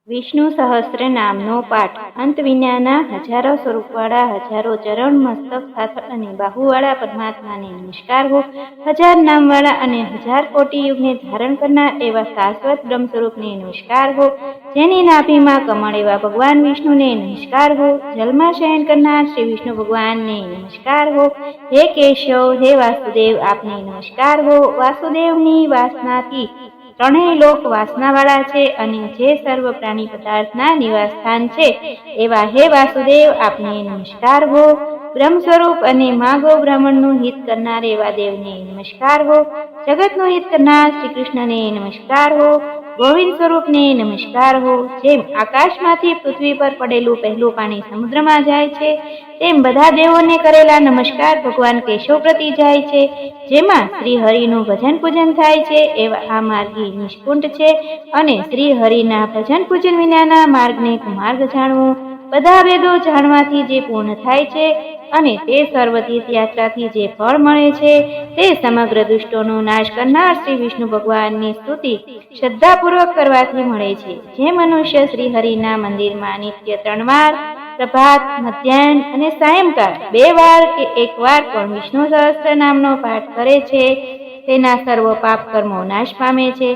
વિષ્ણુ સહસ્ત્ર નામનો પાઠ. અંત વિનાના હજારો સ્વરૂપવાળા, હજારો ચરણ, મસ્તક, સાથળ અને બાહુવાળા પરમાત્માને નમસ્કાર હો. હજાર નામવાળા અને હજાર કોટી યુગને ધારણ કરનાર એવા શાશ્વત બ્રહ્મ સ્વરૂપને નમસ્કાર હો. જેની નાભીમાં કમળ એવા ભગવાન વિષ્ણુને નમસ્કાર હો. જલમાં શયન કરનાર શ્રી વિષ્ણુ ભગવાનને નમસ્કાર હો. હે કેશવ, હે વાસુદેવ, આપને નમસ્કાર હો. વાસુદેવની વાસનાથી ત્રણેય લોક વાસનાવાળા છે અને જે સર્વ પ્રાણી પદાર્થના નિવાસ સ્થાન છે એવા હે વાસુદેવ, આપને નમસ્કાર હો. બ્રહ્મ સ્વરૂપ અને માગો બ્રાહ્મણનું હિત કરનાર એવા દેવને નમસ્કાર હો. જગતનું હિત કરનાર શ્રી કૃષ્ણને નમસ્કાર હો. ગોવિંદ સ્વરૂપને નમસ્કાર હો. જેમ આકાશમાંથી પૃથ્વી પર પડેલું પહેલું પાણી સમુદ્રમાં જાય છે, તેમ બધા દેવોને કરેલા નમસ્કાર ભગવાન કેશવ પ્રતિ જાય છે. જેમાં શ્રી હરિનું ભજન પૂજન થાય છે એવા આ માર્ગી નિષ્કુંઠ છે, અને શ્રી હરિના ભજન પૂજન વિનાના માર્ગને કુમાર્ગ જાણવું. બધા વેદો જાણવાથી જે પૂર્ણ થાય છે અને તે સર્વ તીર્થયાત્રાથી જે ફળ મળે છે તે સમગ્ર દુષ્ટોનો નાશ કરનાર શ્રી વિષ્ણુ ભગવાનની સ્તુતિ શ્રદ્ધાપૂર્વક કરવાથી મળે છે. જે મનુષ્ય શ્રી હરિના મંદિરમાં નિત્ય 3 વાર, પ્રભાત, મધ્યાહન અને સાયંકાળ 2 વાર કે 1 વાર પણ વિષ્ણુ સહસ્ત્ર નામનો પાઠ કરે છે, તેના સર્વ પાપ કર્મો નાશ પામે છે.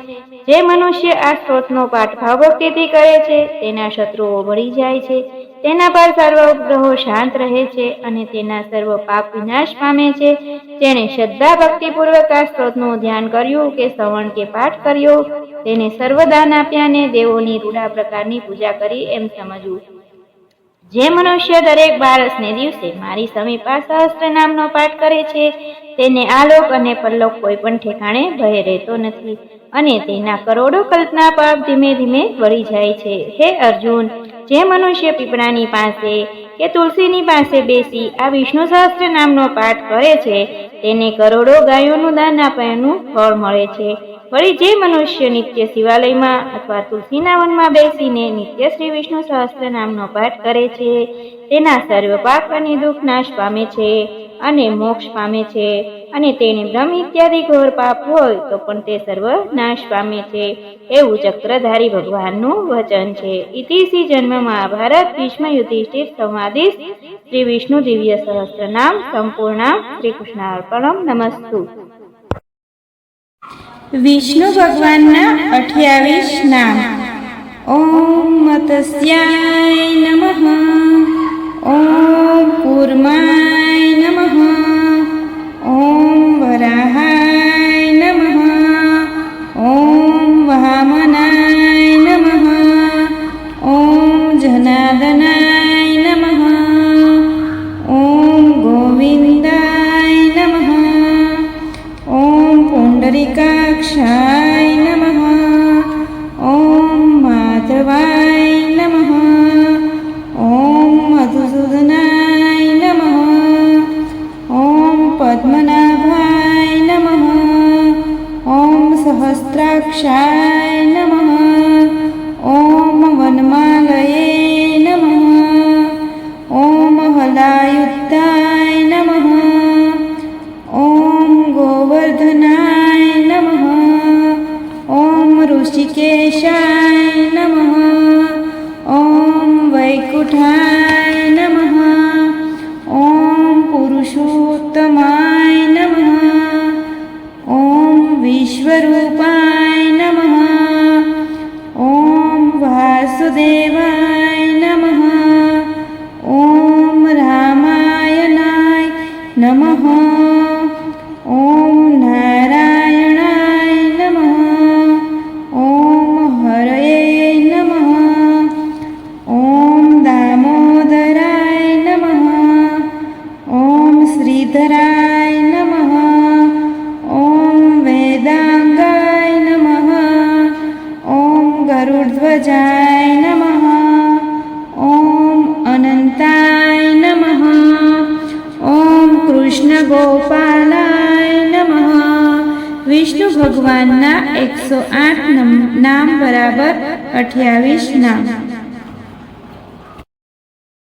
જે મનુષ્ય આ સ્ત્રોતનો પાઠ ભાવભક્તિથી કરે છે, તેના શત્રુઓ બળી જાય છે, તેના પર સર્વ ઉપગ્રહો શાંત રહે છે અને તેના સર્વ પાપ વિનાશ પામે છે. જેણે શ્રદ્ધા ભક્તિપૂર્વક આ સ્ત્રોતનું ધ્યાન કર્યું કે શ્રવણ કે પાઠ કર્યો, તેને સર્વદાન આપ્યા ને દેવોની રૂડા પ્રકારની પૂજા કરી એમ સમજવું. જે મનુષ્ય દરેક 12ને દિવસે મારી સમીપા સહસ્ત્ર નામનો પાઠ કરે છે, તેને આલોક અને પરલોક કોઈ પણ ઠેકાણે ભય રહેતો નથી અને તેના કરોડો કલ્પના પાપ ધીમે ધીમે વળી જાય છે. હે અર્જુન, જે મનુષ્ય પીપળાની પાસે કે તુલસીની પાસે બેસી આ વિષ્ણુ સહસ્ત્ર નામનો પાઠ કરે છે, તેને કરોડો ગાયોનું દાન આપ્યાનું ફળ મળે છે. વળી જે મનુષ્ય નિત્ય શિવાલયમાં અથવા તુલસીના વનમાં બેસીને નિત્ય શ્રી વિષ્ણુ સહસ્ત્ર નામનો પાઠ કરે છે, તેના સર્વ પાપ અને દુઃખ નાશ પામે છે અને મોક્ષ પામે છે. અને તેને બ્રહ્મ ઇત્યાદિ ઘોર પાપ હોય તો પણ તે સર્વ નાશ પામે છે, એવું ચક્રધારી ભગવાનનું વચન છે. ઇતિ શ્રી જન્મ મહાભારત ભીષ્મ યુધિષ્ઠિર સંવાદિ શ્રી વિષ્ણુ દિવ્ય સહસ્ત્ર નામ સંપૂર્ણ. શ્રી કૃષ્ણાર્પણમ નમસ્તુ. વિષ્ણુ ભગવાનના 28 નામ. ઓમ મત્સ્યાય નમઃ, ઓમ કૂર્માય નમઃ, ઓમ વરાહાય નમઃ, ઓમ વામનાય નમઃ, ઓમ જનાર્દનાય નમઃ, ઓમ ગોવિંદાય નમઃ, ઓમ પુંડરીકાક્ષાય નમઃ, ઓમ માધવાય નમઃ, ઓમ મધુસૂદનાય નમઃ, ઓમ પદ્મનાભાય નમઃ, ઓમ સહસ્ત્રાક્ષાય નમઃ, ઓમ વનમાલયે નમઃ, ઓમ હલાયુદ્ધાય નમઃ, ઓમ ગોવર્ધનાય નમઃ, ઓમ ઋષિકેશાય નમઃ, ઓમ વૈકુંઠાય નમઃ, ઓમ પુરુષોત્તમાય નમઃ, ઓમ વિશ્વરૂપાય નમઃ, ઓમ વાસુદેવાય નમઃ, ઓમ રામાયણાય નમઃ, ઓમ નારાયણાય નમઃ, ઓમ હરયે નમઃ, ઓમ દામોદરાય નમઃ, ઓમ શ્રીધરાય નમઃ, ઓમ વેદાંગાય નમઃ, ઓમ ગરુડધ્વજાય નમઃ, ઓમ અનંતાય નમઃ, ઓમ કૃષ્ણ ગોપાલાય નમઃ. વિષ્ણુ ભગવાનના 108 નામ બરાબર 28 નામ.